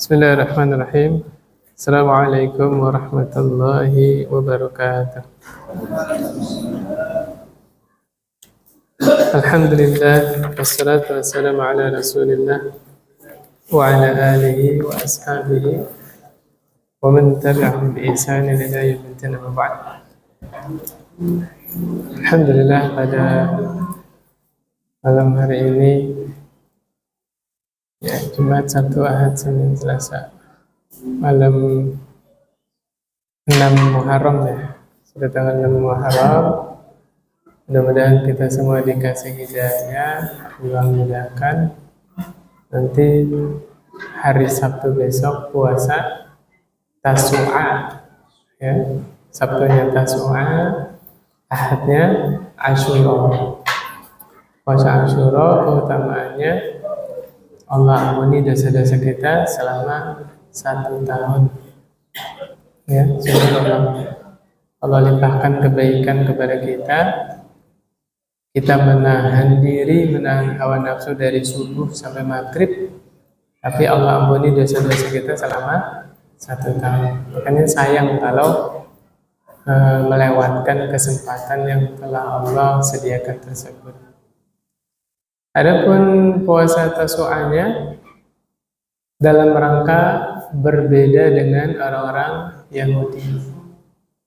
Bismillahirrahmanirrahim. Assalamualaikum warahmatullahi wabarakatuh. Alhamdulillah, wassalatu wassalamu ala rasulillah wa ala alihi wa ashabihi wa man tabi'ahum bi ihsanin ila yaumiddin, amma ba'd. Alhamdulillah, pada malam hari ini, ya, Jumat, Sabtu, Ahad, Senin, Selasa, malam 6 Muharram, ya. Sudah tanggal 6 Muharram. Mudah-mudahan kita semua dikasih hidayah, dimudahkan. Nanti hari Sabtu besok puasa Tasu'a, ya. Sabtunya Tasu'a, Ahadnya Asyura. Puasa Asyura keutamaannya Allah ampuni dosa-dosa kita selama 1 tahun. Ya, semoga Allah limpahkan kebaikan kepada kita. Kita menahan diri, menahan hawa nafsu dari subuh sampai maghrib, tapi Allah ampuni dosa-dosa kita selama 1 tahun. Makanya sayang kalau melewatkan kesempatan yang telah Allah sediakan tersebut. Adapun puasa Tasu'anya dalam rangka berbeda dengan orang-orang Yahudi.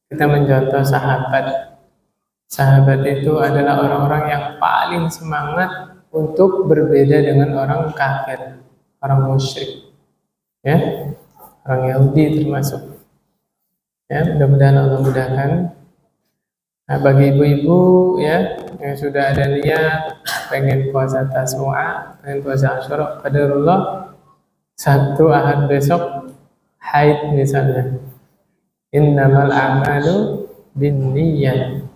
Kita mencontoh sahabat. Sahabat itu adalah orang-orang yang paling semangat untuk berbeda dengan orang kafir, orang musyrik. Ya, orang Yahudi termasuk. Ya, mudah-mudahan Allah mudahkan. Nah, bagi ibu-ibu, ya, yang sudah ada niat pengen puasa Tasu'a, pengen puasa Asyura, qadarullah Sabtu Ahad besok haid misalnya, innamal a'malu binniyat.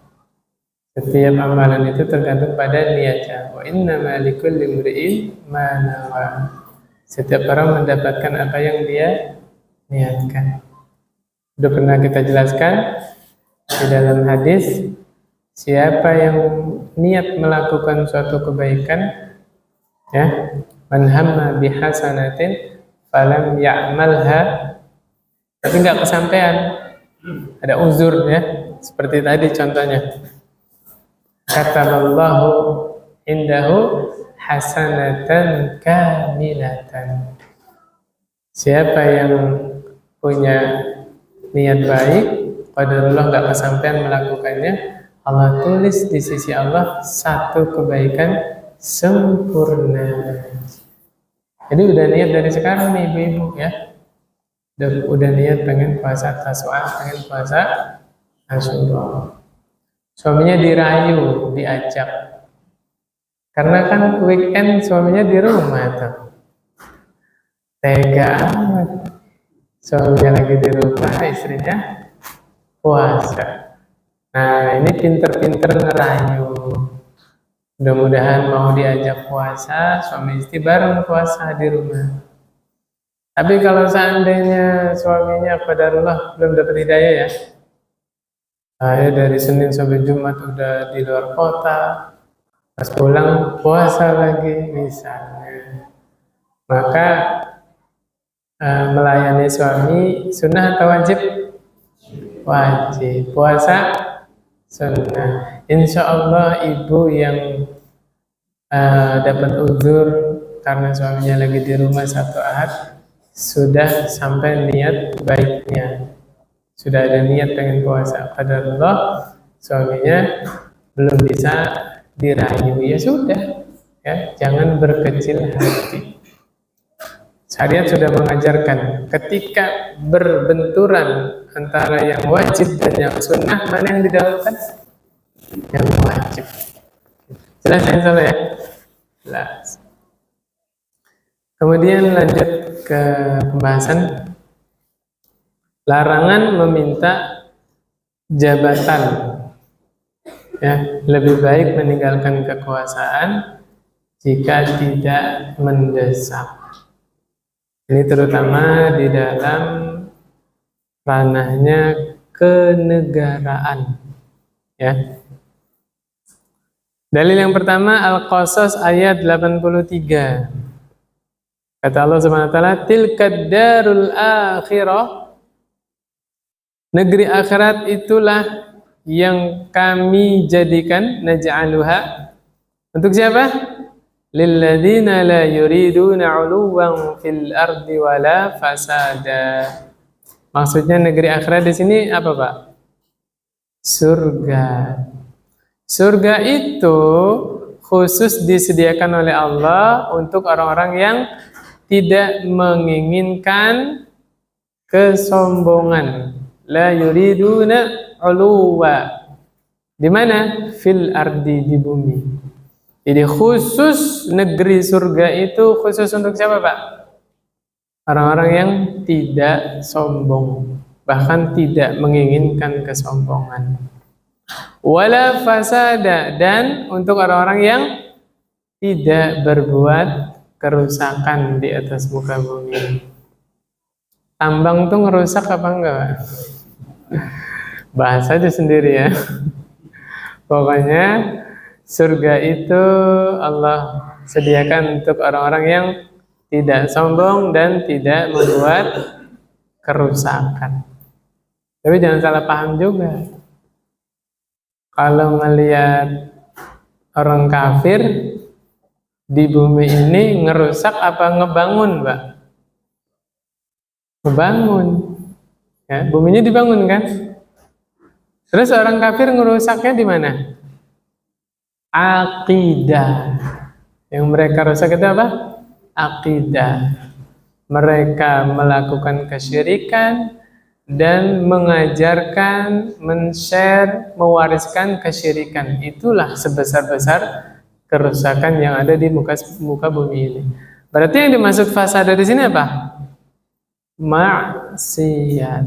Setiap amalan itu tergantung pada niatnya. Wa innamal likulli imri'in ma nawa. Setiap orang mendapatkan apa yang dia niatkan. Sudah pernah kita jelaskan di dalam hadis, siapa yang niat melakukan suatu kebaikan, ya, man hamma bihasanatin falam ya'malha, tapi nggak kesampaian, ada uzur, ya, seperti tadi contohnya, kataballahu indahu hasanatan kamilatan. Siapa yang punya niat baik, qadarullah nggak kesampaian melakukannya, Allah tulis di sisi Allah 1 kebaikan sempurna. Jadi udah niat dari sekarang nih ibu-ibu, ya. Udah niat pengen puasa Tasu'a, pengen puasa Asyura. Suaminya dirayu, diajak. Karena kan weekend suaminya di rumah tuh. Tega amat. Suaminya lagi di rumah, istrinya puasa. Nah, ini pinter-pinter ngerayu. Mudah-mudahan mau diajak puasa, suami istri bareng puasa di rumah. Tapi kalau seandainya suaminya qadarullah belum dapat hidayah, ya, saya dari Senin sampai Jumat udah di luar kota, pas pulang puasa lagi misalnya, maka melayani suami sunnah atau wajib? Wajib. Puasa sunnah. Insya Allah ibu yang dapat uzur karena suaminya lagi di rumah 1 Ahad sudah sampai niat baiknya, sudah ada niat pengen puasa, qadarullah suaminya belum bisa dirayu, ya sudah, ya, jangan berkecil hati. Syariat sudah mengajarkan ketika berbenturan antara yang wajib dan yang sunnah, mana yang didahulukan? Yang wajib. Jelas ya, salah ya? Jelas. Kemudian lanjut ke pembahasan larangan meminta jabatan. Ya, lebih baik meninggalkan kekuasaan jika tidak mendesak. Ini terutama di dalam ranahnya kenegaraan, ya. Dalil yang pertama Al-Qasas ayat 83. Kata Allah Subhanahu wa taala, tilkad darul akhirah, negeri akhirat itulah yang kami jadikan, naj'aluha, untuk siapa? Lilladzina la yuriduna 'uluwan fil ardi wala fasada. Maksudnya negeri akhirat di sini apa, Pak? Surga. Surga itu khusus disediakan oleh Allah untuk orang-orang yang tidak menginginkan kesombongan. La yuriduna 'uluwa. Di mana? Fil ardi, di bumi. Jadi khusus negeri surga itu khusus untuk siapa, Pak? Orang-orang yang tidak sombong, bahkan tidak menginginkan kesombongan. Wala fasada, dan untuk orang-orang yang tidak berbuat kerusakan di atas muka bumi. Tambang tuh ngerusak apa enggak? Bahasa aja sendiri ya. Pokoknya surga itu Allah sediakan untuk orang-orang yang tidak sombong dan tidak membuat kerusakan. Tapi jangan salah paham juga. Kalau melihat orang kafir di bumi ini ngerusak apa ngebangun, Mbak? Ngebangun. Ya, buminya dibangun kan? Terus orang kafir ngerusaknya di mana? Akidah. Yang mereka rusak itu apa? Akidah. Mereka melakukan kesyirikan dan mengajarkan, men-share, mewariskan kesyirikan. Itulah sebesar-besar kerusakan yang ada di muka bumi ini. Berarti yang dimaksud fasada di sini apa? Maksiat.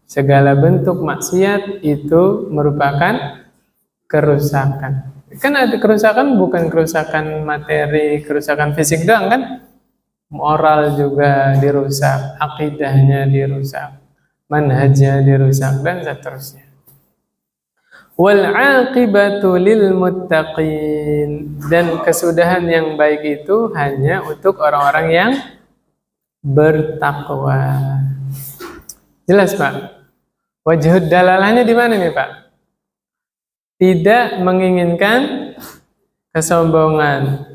Segala bentuk maksiat itu merupakan kerusakan. Kan ada kerusakan, bukan kerusakan materi, kerusakan fisik doang kan? Moral juga dirusak, akidahnya dirusak, manhajnya dirusak, dan seterusnya. Wal aqibatu lil muttaqin, dan kesudahan yang baik itu hanya untuk orang-orang yang bertakwa. Jelas, Pak? Wajhud dalalahnya di mana nih, Pak? Tidak menginginkan kesombongan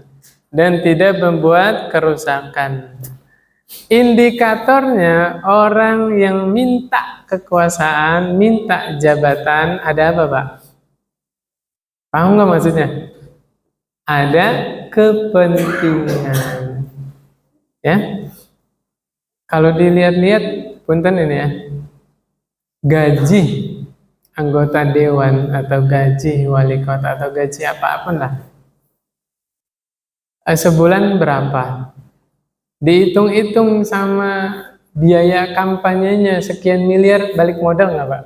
dan tidak membuat kerusakan. Indikatornya orang yang minta kekuasaan, minta jabatan, ada apa, Pak? Paham nggak maksudnya? Ada kepentingan. Ya, kalau dilihat-lihat, punten ini ya, gaji anggota dewan atau gaji wali kota atau gaji apapun lah, sebulan berapa? Dihitung-hitung sama biaya kampanyenya sekian miliar, balik modal nggak, Pak?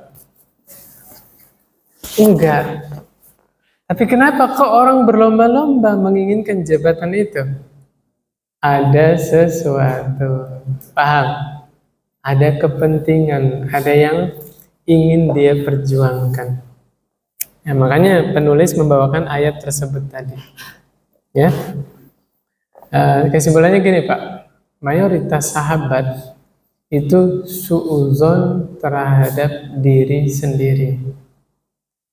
Enggak. Tapi kenapa kok orang berlomba-lomba menginginkan jabatan itu? Ada sesuatu, paham? Ada kepentingan, ada yang ingin dia perjuangkan. Ya, makanya penulis membawakan ayat tersebut tadi. Ya, kesimpulannya gini, Pak. Mayoritas sahabat itu suudzon terhadap diri sendiri.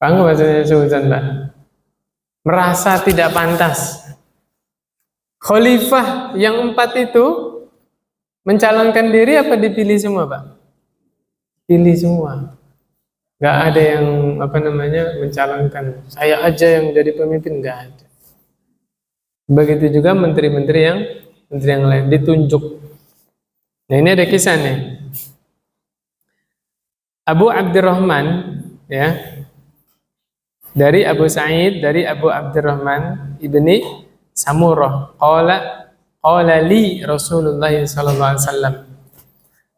Paham nggak maksudnya suudzon, Pak? Merasa tidak pantas. Khalifah yang 4 itu mencalonkan diri apa dipilih semua, Pak? Pilih semua. Nggak ada yang mencalonkan saya aja yang jadi pemimpin, nggak ada. Begitu juga menteri-menteri yang lain ditunjuk. Nah, ini ada kisah nih. Abu Abdurrahman, ya, dari Abu Sa'id, dari Abu Abdurrahman ibni Samurah, qala li Rasulullah sallallahu alaihi wasallam.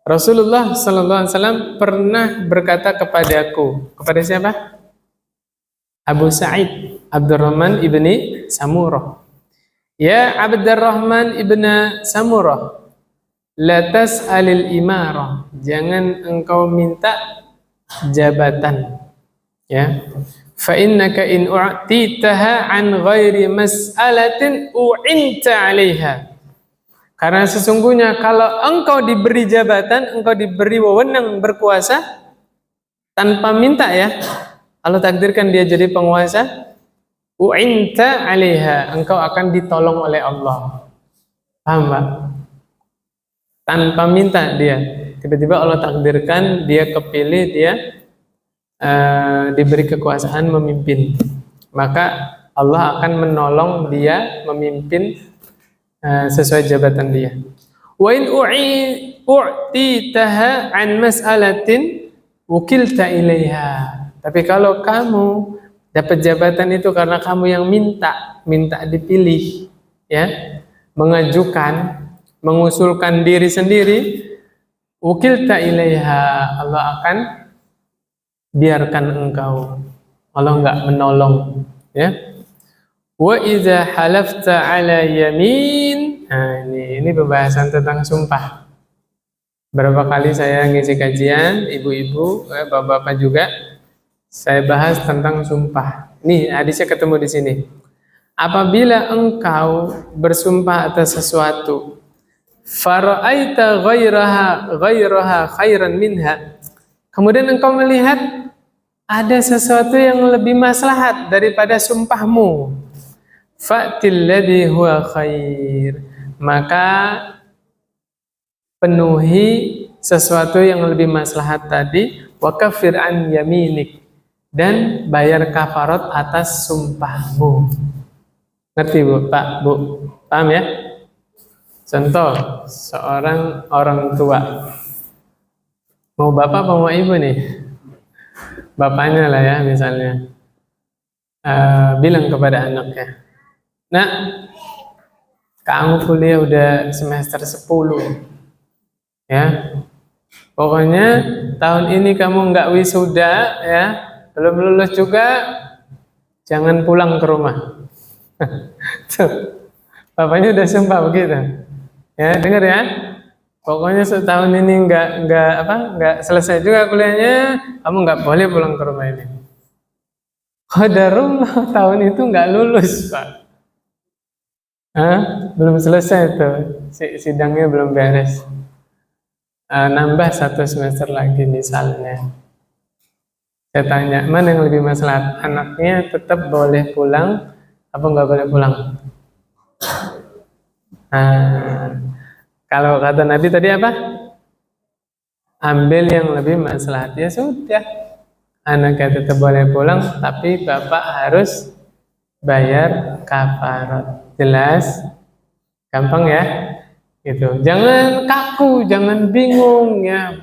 Rasulullah sallallahu alaihi wasallam pernah berkata kepadaku. Kepada siapa? Abu Sa'id, Abdurrahman ibni Samurah. Ya Abdurrahman ibn Samurah, la tas'alil imarah, jangan engkau minta jabatan, ya. Fa innaka in u'titaha an ghairi mas'alatin u'inta 'alaiha, Karena sesungguhnya kalau engkau diberi jabatan, engkau diberi wewenang berkuasa tanpa minta ya, Allah takdirkan dia jadi penguasa, u'inta 'alaiha, engkau akan ditolong oleh Allah. Paham, Pak? Tanpa minta dia, tiba-tiba Allah takdirkan dia kepilih, dia diberi kekuasaan memimpin, maka Allah akan menolong dia memimpin sesuai jabatan dia. Wa in u'titaha an mas'alatin wukilta ilaiha. Tapi kalau kamu dapat jabatan itu karena kamu yang minta dipilih, ya, mengajukan, mengusulkan diri sendiri, wukilta ilaiha, Allah akan biarkan engkau. Allah enggak menolong, ya. Wa idza halafta ala yamin. Nah, ini pembahasan tentang sumpah. Berapa kali saya ngisi kajian, ibu-ibu, bapak-bapak juga, saya bahas tentang sumpah. Nih, hadisnya ketemu di sini. Apabila engkau bersumpah atas sesuatu, fara'aita ghairaha khairan minha, kemudian engkau melihat ada sesuatu yang lebih maslahat daripada sumpahmu, fa'til ladzi huwa khair, maka penuhi sesuatu yang lebih maslahat tadi, wa kafir an yaminik, dan bayar kafarat atas sumpahmu. Ngerti Bu, Pak, Bu? Paham ya? Contoh, seorang orang tua, mau bapak apa mau ibu nih? Bapaknya lah ya misalnya, bilang kepada anaknya, nak, kamu kuliah udah semester 10, ya, pokoknya tahun ini kamu nggak wisuda, ya, belum lulus juga, jangan pulang ke rumah. Tuh, bapaknya udah sumpah begitu, ya, dengar ya. Pokoknya setahun ini nggak selesai juga kuliahnya, kamu nggak boleh pulang ke rumah ini. Qadarullah tahun itu nggak lulus, Pak. Belum selesai tuh, sidangnya belum beres. Nambah 1 semester lagi misalnya. Saya tanya, mana yang lebih maslahat? Anaknya tetap boleh pulang, apa nggak boleh pulang? Kalau kata Nabi tadi apa? Ambil yang lebih maslahat. Ya sudah, anaknya tetap boleh pulang, tapi bapak harus bayar kafarat. Jelas? Gampang ya? Gitu. Jangan kaku, jangan bingung ya.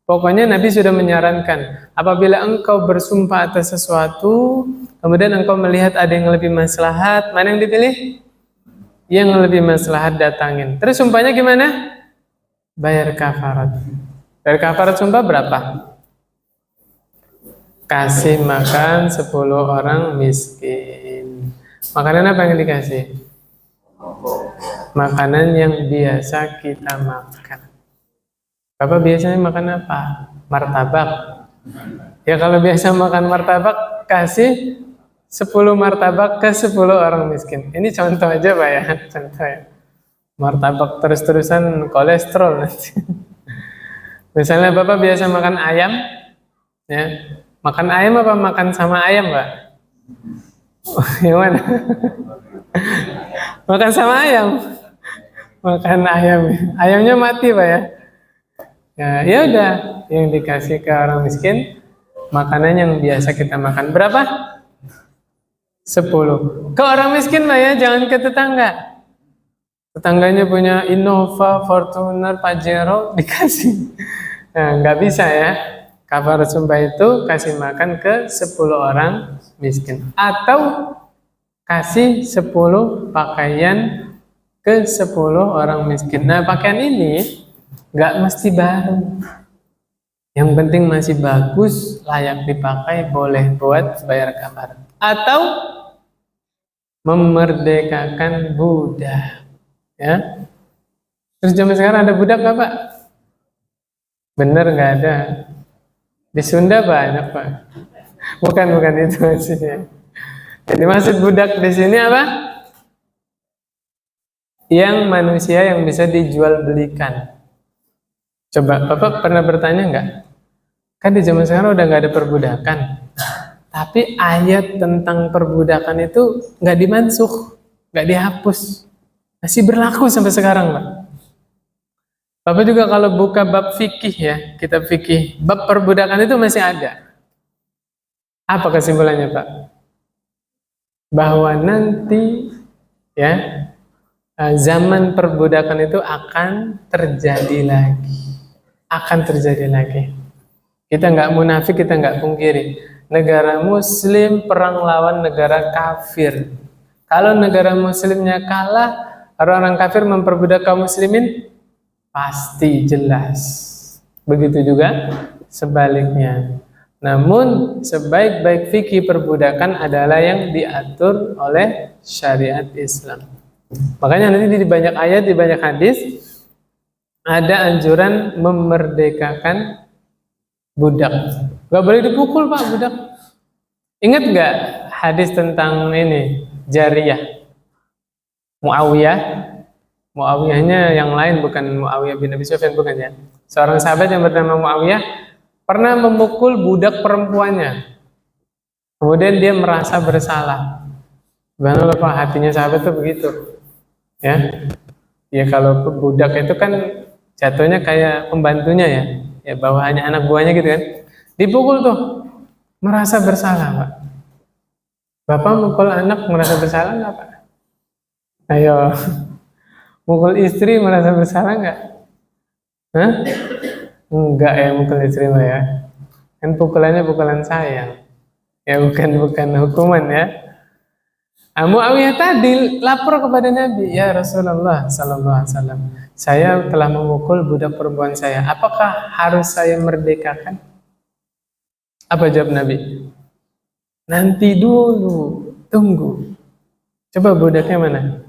Pokoknya Nabi sudah menyarankan, apabila engkau bersumpah atas sesuatu, kemudian engkau melihat ada yang lebih maslahat, mana yang dipilih? Yang lebih maslahat datangin. Terus sumpahnya gimana? Bayar kafarat. Bayar kafarat sumpah berapa? Kasih makan 10 orang miskin. Makanan apa yang dikasih? Makanan yang biasa kita makan. Bapak biasanya makan apa? Martabak. Ya kalau biasa makan martabak, kasih 10 martabak ke 10 orang miskin. Ini contoh aja Pak ya, contoh ya. Martabak terus-terusan kolesterol nanti. Misalnya Bapak biasa makan ayam, ya. Makan ayam apa makan sama ayam, Pak? Gimana? Makan sama ayam. Makan ayam. Ayamnya mati, Pak ya. Ya udah, yang dikasih ke orang miskin makanan yang biasa kita makan. Berapa? 10. Ke orang miskin Pak ya, jangan ke tetangga. Tetangganya punya Innova, Fortuner, Pajero, dikasih. Nah, nggak bisa ya. Kafarat sumpah itu kasih makan ke 10 orang miskin. Atau kasih 10 pakaian ke 10 orang miskin. Nah, pakaian ini nggak mesti baru. Yang penting masih bagus, layak dipakai, boleh buat bayar kafarat. Atau memerdekakan budak, ya. Terus zaman sekarang ada budak nggak Pak? Bener nggak ada. Di Sunda banyak Pak. Bukan itu maksudnya. Jadi maksud budak di sini apa? yang manusia yang bisa dijual belikan. Coba Bapak pernah bertanya nggak? Kan di zaman sekarang udah nggak ada perbudakan, tapi ayat tentang perbudakan itu nggak dimansuh, nggak dihapus, masih berlaku sampai sekarang, Pak. Bapak juga kalau buka bab fikih ya, kitab fikih, bab perbudakan itu masih ada. Apa kesimpulannya, Pak? Bahwa nanti ya zaman perbudakan itu akan terjadi lagi. Akan terjadi lagi. Kita nggak munafik, kita nggak pungkiri. Negara muslim perang lawan negara kafir. Kalau negara muslimnya kalah, orang-orang kafir memperbudak kaum muslimin, pasti jelas. Begitu juga sebaliknya. Namun sebaik-baik fikih perbudakan adalah yang diatur oleh syariat Islam. Makanya nanti di banyak ayat, di banyak hadis ada anjuran memerdekakan budak. Gak boleh dipukul, Pak, budak. Ingat gak hadis tentang ini, jariyah? Muawiyah. Muawiyahnya yang lain, bukan Muawiyah bin Abi Sufyan, bukan ya. Seorang sahabat yang bernama Muawiyah pernah memukul budak perempuannya. Kemudian dia merasa bersalah. Bagaimana Pak, hatinya sahabat itu begitu. Ya. Ya kalau budak itu kan jatuhnya kayak pembantunya ya. Ya bawahannya anak buahnya gitu kan. Dipukul tuh. Merasa bersalah, Pak. Bapak mukul anak merasa bersalah nggak, Pak? Ayo. Mukul istri merasa bersalah nggak? Hah? Enggak ya, mukul istri mah ya. Kan pukulannya pukulan sayang. Ya bukan hukuman ya. Muawiyah tadi lapor kepada Nabi, ya Rasulullah Sallallahu Alaihi Wasallam, saya telah memukul budak perempuan saya. Apakah harus saya merdekakan? Apa jawab Nabi? Nanti dulu, tunggu. Coba budaknya mana?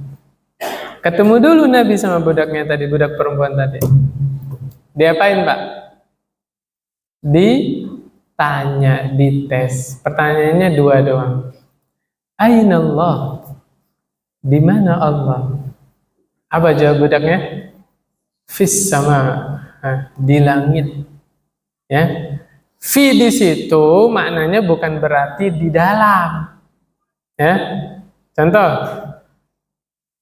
Ketemu dulu Nabi sama budaknya tadi, budak perempuan tadi. Diapain, Pak? Ditanya, dites. Pertanyaannya dua doang. Aina Allah? Di mana Allah? Apa jawab budaknya? Fis sama, di langit. Ya. Fi di situ maknanya bukan berarti di dalam. Ya. Contoh,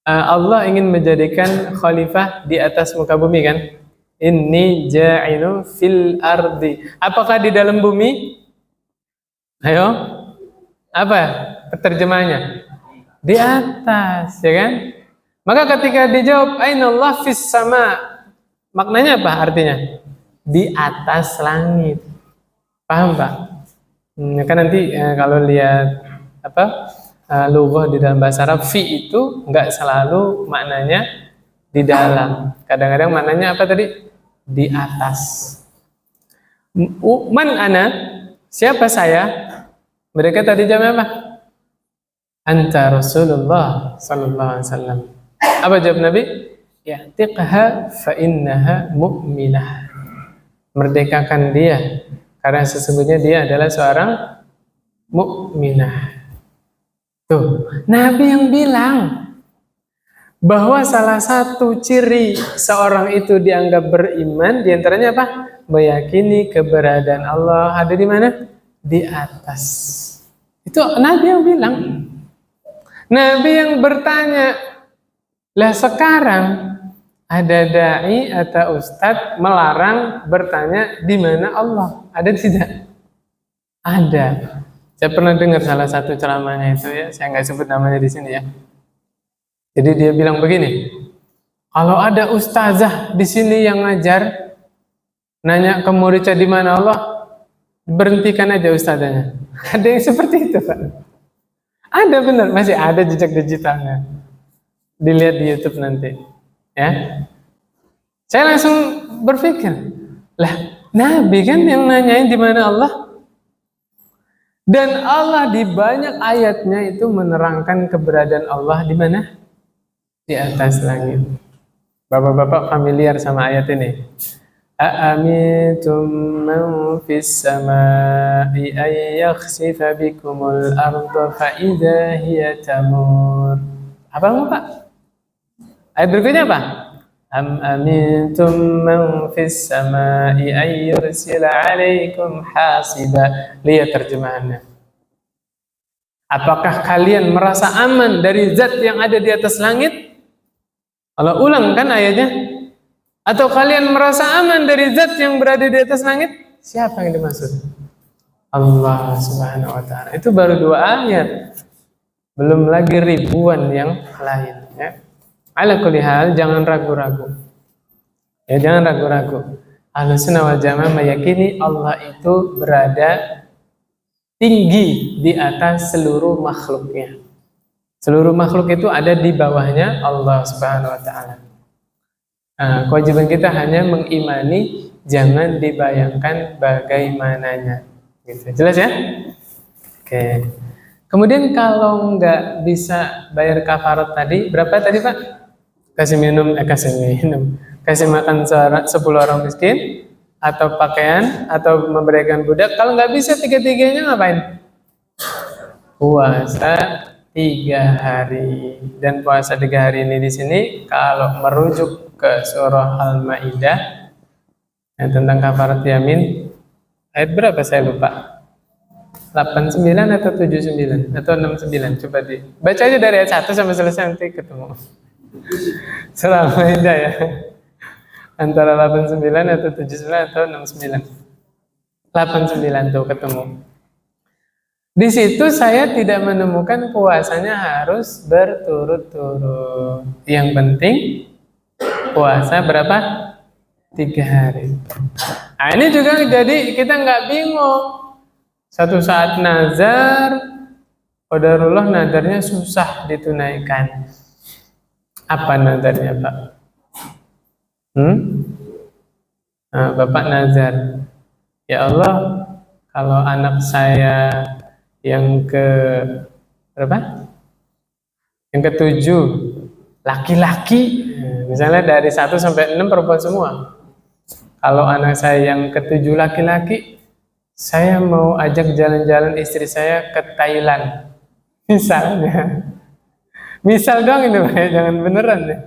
Allah ingin menjadikan khalifah di atas muka bumi kan? Inni ja'ilu fil ardi. Apakah di dalam bumi? Ayo. Apa terjemahnya? Di atas, ya kan? Maka ketika dijawab ainallah fis sama, maknanya apa artinya? Di atas langit. Paham, Pak? Kan nanti kalau lihat apa lughah di dalam bahasa Arab, fi itu enggak selalu maknanya di dalam. Kadang-kadang maknanya apa tadi? Di atas. Man ana? Siapa saya? Mereka tadi jawab apa? Anta Rasulullah Sallallahu Alaihi Wasallam. Apa jawab Nabi? Ya'tiqha fa innaha mu'minah. Merdekakan dia karena sesungguhnya dia adalah seorang mukminah. Tuh, Nabi yang bilang bahwa salah satu ciri seorang itu dianggap beriman diantaranya apa? Meyakini keberadaan Allah ada di mana? Di atas. Itu Nabi yang bilang. Nabi yang bertanya, lah sekarang ada dai atau ustadz melarang bertanya di mana Allah. Ada tidak? Ada. Saya pernah dengar salah satu ceramahnya itu ya, saya nggak sebut namanya di sini ya. Jadi dia bilang begini, kalau ada ustazah di sini yang ngajar, nanya ke muridnya di mana Allah, berhentikan aja ustazahnya. Ada yang seperti itu, Pak. Ada benar, masih ada jejak digitalnya. Dilihat di YouTube nanti, ya. Saya langsung berpikir, lah Nabi kan yang nanyain di mana Allah, dan Allah di banyak ayatnya itu menerangkan keberadaan Allah di mana? Di atas langit. Bapak-bapak familiar sama ayat ini? A'amintum man fis samai ay yakhsifa bikumul arda fa idza hiya tamur. Apa Pak? Ayat berikutnya apa? Am amintum man fis samai ay yursila 'alaikum hasiba. Lihat terjemahannya. Apakah kalian merasa aman dari zat yang ada di atas langit? Kalau ulang kan ayatnya. Atau kalian merasa aman dari zat yang berada di atas langit? Siapa yang dimaksud? Allah Subhanahu wa taala. Itu baru 2 ayat. Belum lagi ribuan yang lain, ya. Ala kulli hal, jangan ragu-ragu. Ya, jangan ragu-ragu. Ahlussunnah wal Jamaah meyakini Allah itu berada tinggi di atas seluruh makhluknya. Seluruh makhluk itu ada di bawahnya Allah Subhanahu wa taala. Nah, kewajiban kita hanya mengimani, jangan dibayangkan bagaimananya. Gitu. Jelas ya? Oke. Kemudian kalau nggak bisa bayar kafarat tadi, berapa tadi Pak? Kasih minum, kasih makan 10 orang miskin, atau pakaian, atau memberikan budak. Kalau nggak bisa 3-tiganya ngapain? Puasa 3 hari. Dan puasa 3 hari ini di sini kalau merujuk ke surah Al-Maidah tentang kafarat yamin, ayat berapa saya lupa? 89 atau 79 atau 69, coba baca aja dari ayat 1 sampai selesai, nanti ketemu. Surah Al-Maidah ya. Antara 89 atau 79 atau 69. 89 tuh ketemu. Di situ saya tidak menemukan puasanya harus berturut-turut. Yang penting puasa berapa? 3 hari. Nah, ini juga jadi kita nggak bingung. Satu saat nazar, qadarullah nadarnya susah ditunaikan. Apa nadarnya Pak? Nah, Bapak nazar, ya Allah, kalau anak saya yang ke berapa? Yang ke-7 laki-laki, misalnya dari 1 sampai 6 perempuan semua. Kalau anak saya yang ke-7 laki-laki, saya mau ajak jalan-jalan istri saya ke Thailand, misalnya. Misal dong ini Pak, jangan beneran ya.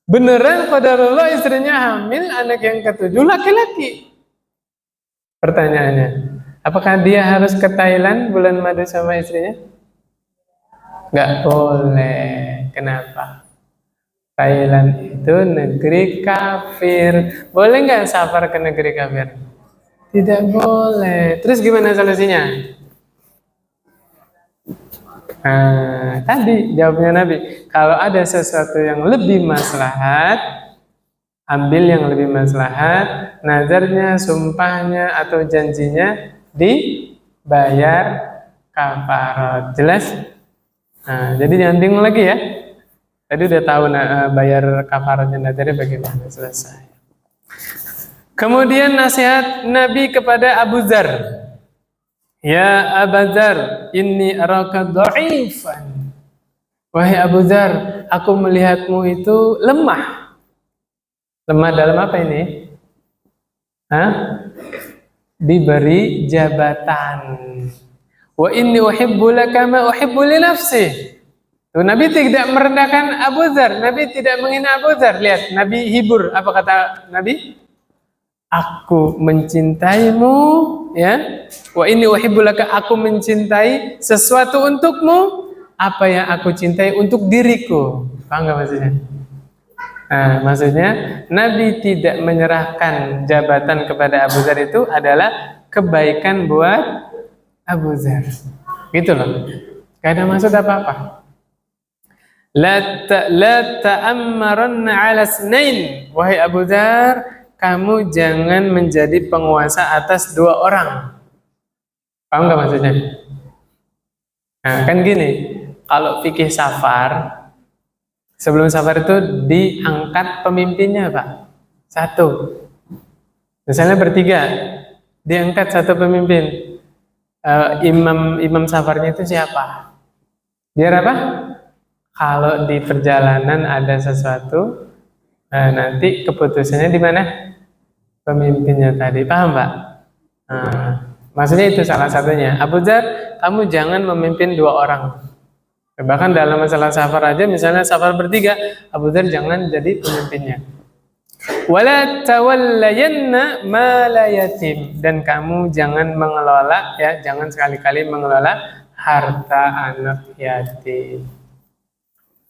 Beneran qadarullah istrinya hamil, anak yang ke-7 laki-laki. Pertanyaannya, apakah dia harus ke Thailand bulan madu sama istrinya? Nggak boleh. Kenapa? Thailand itu negeri kafir. Boleh nggak safar ke negeri kafir? Tidak boleh. Terus gimana solusinya? Nah, tadi jawabnya Nabi, kalau ada sesuatu yang lebih maslahat, ambil yang lebih maslahat, nazarnya, sumpahnya, atau janjinya dibayar kafarat. Jelas? Nah, jadi jangan bingung lagi ya. Tadi udah tahu bayar kafaratnya, nazarnya bagaimana, selesai. Kemudian nasihat Nabi kepada Abu Dzar. Ya Abu Dzar, inni araka dha'ifan. Wahai Abu Dzar, aku melihatmu itu lemah. Lemah dalam apa ini? Diberi jabatan. Wa inni uhibbu laka ma uhibbu li nafsi. Tuh, Nabi tidak merendahkan Abu Dzar, Nabi tidak menghina Abu Dzar. Lihat, Nabi hibur. Apa kata Nabi? Aku mencintaimu, ya. Wa inni uhibbu laka, aku mencintai sesuatu untukmu, apa yang aku cintai untuk diriku. Paham nggak maksudnya? Nah, maksudnya Nabi tidak menyerahkan jabatan kepada Abu Dzar itu adalah kebaikan buat Abu Dzar. Gitu loh. Gak ada maksud apa-apa. La ta'ammaranna 'ala snain. Wahai Abu Dzar, kamu jangan menjadi penguasa atas 2 orang. Paham nggak maksudnya? Nah, kan gini, kalau fikih safar, sebelum safar itu diangkat pemimpinnya Pak. 1. Misalnya bertiga, diangkat 1 pemimpin. Imam safarnya itu siapa? Biar apa? Kalau di perjalanan ada sesuatu, nanti keputusannya di mana? Pemimpinnya tadi. Paham Pak? Maksudnya itu salah satunya. Abu Dzar, kamu jangan memimpin 2 orang. Bahkan dalam masalah safar aja, misalnya safar bertiga, Abu Dzar jangan jadi pemimpinnya. Wala tawallayanna mala yatim, dan kamu jangan mengelola, ya, jangan sekali-kali mengelola harta anak yatim.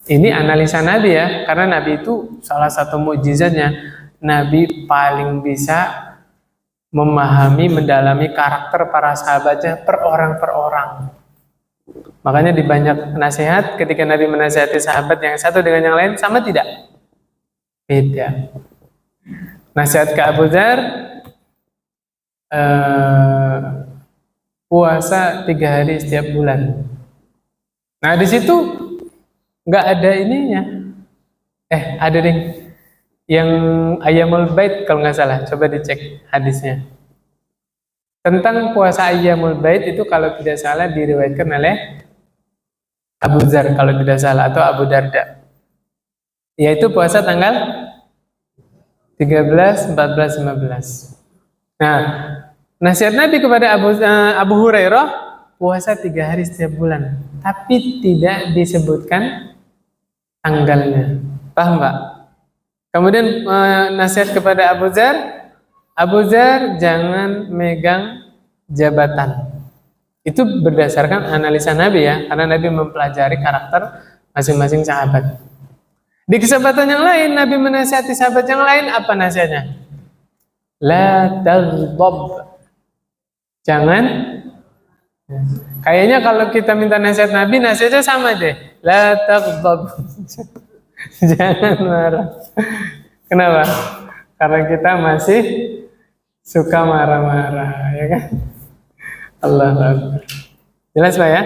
Ini analisa Nabi ya, karena Nabi itu salah satu mukjizatnya, Nabi paling bisa memahami, mendalami karakter para sahabatnya per orang. Makanya di banyak nasihat, ketika Nabi menasihati sahabat yang satu dengan yang lain, sama tidak? Beda. Nasihat ke Abu Dzar, puasa 3 hari setiap bulan. Nah di situ nggak ada ininya. Ada deh. Yang Ayyamul Bait kalau nggak salah, coba dicek hadisnya. Tentang puasa Ayyamul Bait itu kalau tidak salah diriwayatkan oleh Abu Dzar kalau tidak salah, atau Abu Darda. Yaitu puasa tanggal 13, 14, 15. Nah, nasihat Nabi kepada Abu Hurairah, puasa 3 hari setiap bulan, tapi tidak disebutkan tanggalnya. Paham Pak? Kemudian nasihat kepada Abu Dzar jangan megang jabatan. Itu berdasarkan analisa Nabi ya, karena Nabi mempelajari karakter masing-masing sahabat. Di kesempatan yang lain, Nabi menasihati sahabat yang lain, apa nasihatnya? La taghdab. Jangan. Kayaknya kalau kita minta nasihat Nabi, nasihatnya sama deh. La taghdab. Jangan marah. Kenapa? Karena kita masih suka marah-marah, ya kan? Allah Akbar. Jelas Pak ya?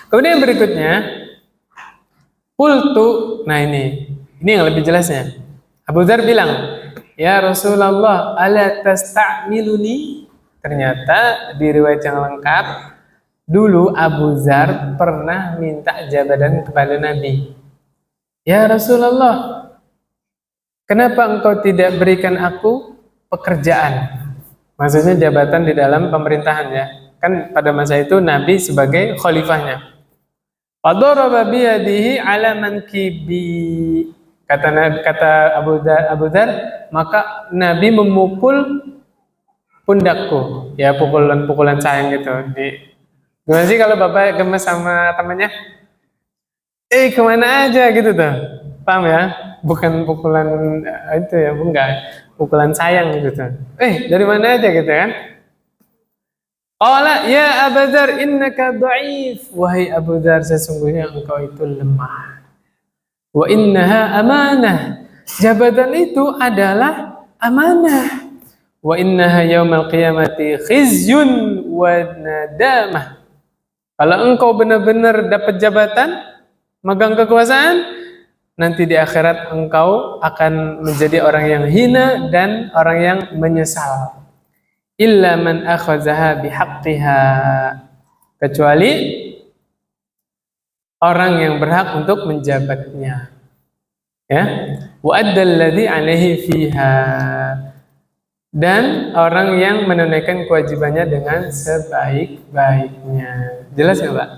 Kemudian yang berikutnya, qultu, nah ini yang lebih jelasnya. Abu Dzar bilang, ya Rasulullah, ala tasta'miluni? Ternyata di riwayat yang lengkap, dulu Abu Dzar pernah minta jabatan kepada Nabi. Ya Rasulullah, kenapa engkau tidak berikan aku pekerjaan? Maksudnya jabatan di dalam pemerintahan ya. Kan pada masa itu Nabi sebagai khalifahnya. Fadaraba biyadihi ala mankibi. Kata Abu Dzar, maka Nabi memukul pundakku. Ya, pukulan sayang gitu. Gimana sih kalau Bapak gemes sama temannya? Kemana aja gitu tuh. Paham ya? Bukan pukulan itu ya, enggak. Pukulan sayang gitu. Dari mana aja gitu kan? Qala ya Abu Dzar innaka dha'if. Wahai Abu Dzar, sesungguhnya engkau itu lemah. Wa innaha amanah. Jabatan itu adalah amanah. Wa innaha yaumal qiyamati khizyun wa nadamah. Kalau engkau benar-benar dapat jabatan, megang kekuasaan, nanti di akhirat engkau akan menjadi orang yang hina dan orang yang menyesal. Illa man akhazaha bihaqqiha, kecuali orang yang berhak untuk menjabatnya. Ya. Wa addal ladzi 'alaihi fiha, dan orang yang menunaikan kewajibannya dengan sebaik-baiknya. Jelas nggak Pak?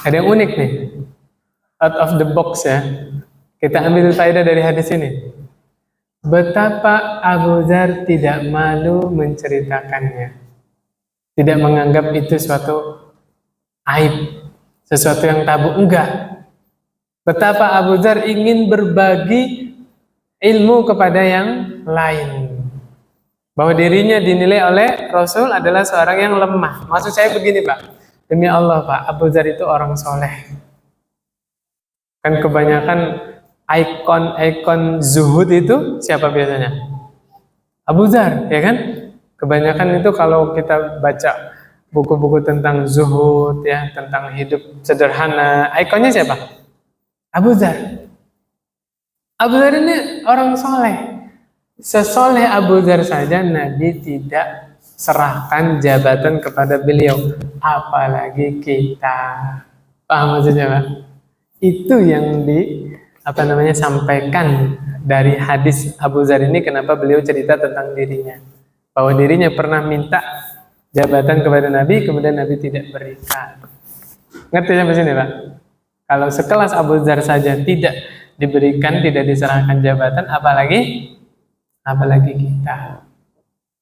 Ada yang unik nih. Out of the box ya. Kita ambil faedah dari hadis ini. Betapa Abu Dzar tidak malu menceritakannya. Tidak menganggap itu suatu aib, sesuatu yang tabu, enggak. Betapa Abu Dzar ingin berbagi ilmu kepada yang lain. Bahwa dirinya dinilai oleh Rasul adalah seorang yang lemah. Maksud saya begini Pak. Demi Allah Pak, Abu Dzar itu orang soleh. Kan kebanyakan ikon zuhud itu siapa biasanya? Abu Dzar, ya kan? Kebanyakan itu kalau kita baca buku-buku tentang zuhud ya, tentang hidup sederhana, ikonnya siapa? Abu Dzar. Abu Dzar ini orang soleh. Sesoleh Abu Dzar saja Nabi tidak serahkan jabatan kepada beliau, apalagi kita. Paham maksudnya Pak? Itu yang sampaikan dari hadis Abu Dzar ini, kenapa beliau cerita tentang dirinya, bahwa dirinya pernah minta jabatan kepada Nabi, kemudian Nabi tidak berikan. Ngerti sampai sini Pak? Kalau sekelas Abu Dzar saja tidak diberikan, tidak diserahkan jabatan, apalagi kita.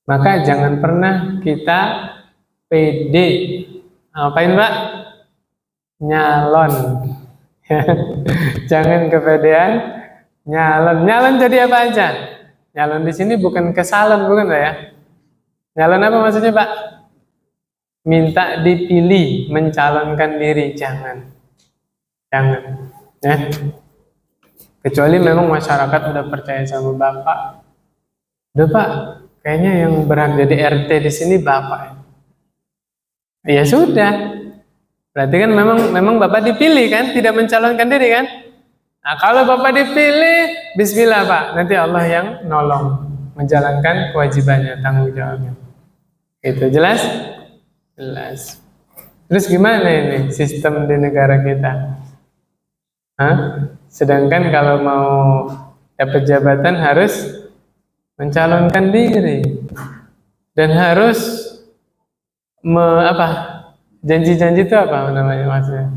Maka jangan pernah kita pede. Ngapain Pak? Nyalon. Jangan kepedean nyalon. Nyalon jadi apa aja? Nyalon di sini bukan ke salon, bukan Pak ya? Nyalon apa maksudnya Pak? Minta dipilih, mencalonkan diri, jangan. Ya. Kecuali memang masyarakat udah percaya sama Bapak. Udah Pak, kayaknya yang berhak jadi RT di sini Bapak. Ya sudah. Berarti kan memang Bapak dipilih kan, tidak mencalonkan diri kan? Nah, kalau Bapak dipilih, bismillah Pak, nanti Allah yang nolong menjalankan kewajibannya, tanggung jawabnya. Itu jelas? Jelas. Terus gimana ini sistem di negara kita? Sedangkan kalau mau dapat jabatan harus mencalonkan diri dan harus janji-janji itu apa namanya maksudnya?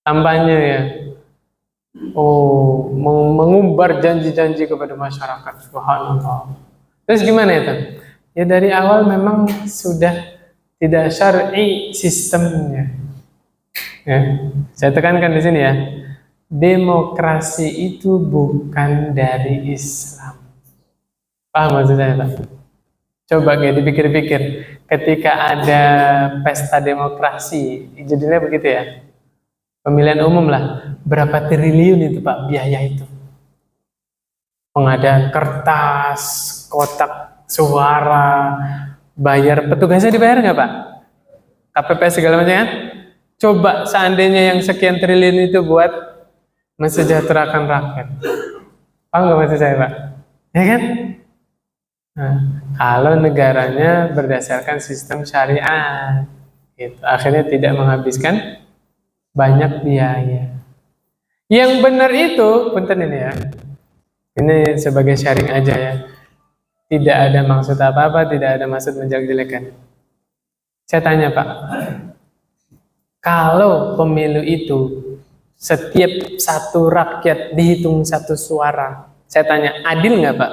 Kampanye ya. Mengumbar janji-janji kepada masyarakat. Subhanallah. Terus gimana itu? Ya dari awal memang sudah tidak syar'i sistemnya. Ya, saya tekankan di sini ya. Demokrasi itu bukan dari Islam. Paham maksud saya, Pak? Coba dipikir-pikir. Ketika ada pesta demokrasi, jadinya begitu ya. Pemilihan umum lah. Berapa triliun itu Pak biaya itu? Pengadaan kertas, kotak suara, bayar petugasnya dibayar nggak Pak? KPPS segala macam kan? Coba seandainya yang sekian triliun itu buat mensejahterakan rakyat. Paham nggak maksud saya Pak? Ya kan? Nah, kalau negaranya berdasarkan sistem syariat, gitu. Akhirnya tidak menghabiskan banyak biaya. Yang benar itu, punten ini ya. Ini sebagai sharing aja ya. Tidak ada maksud apa-apa, tidak ada maksud menjelek-jelekan. Saya tanya Pak, kalau pemilu itu setiap satu rakyat dihitung satu suara, saya tanya, adil nggak Pak?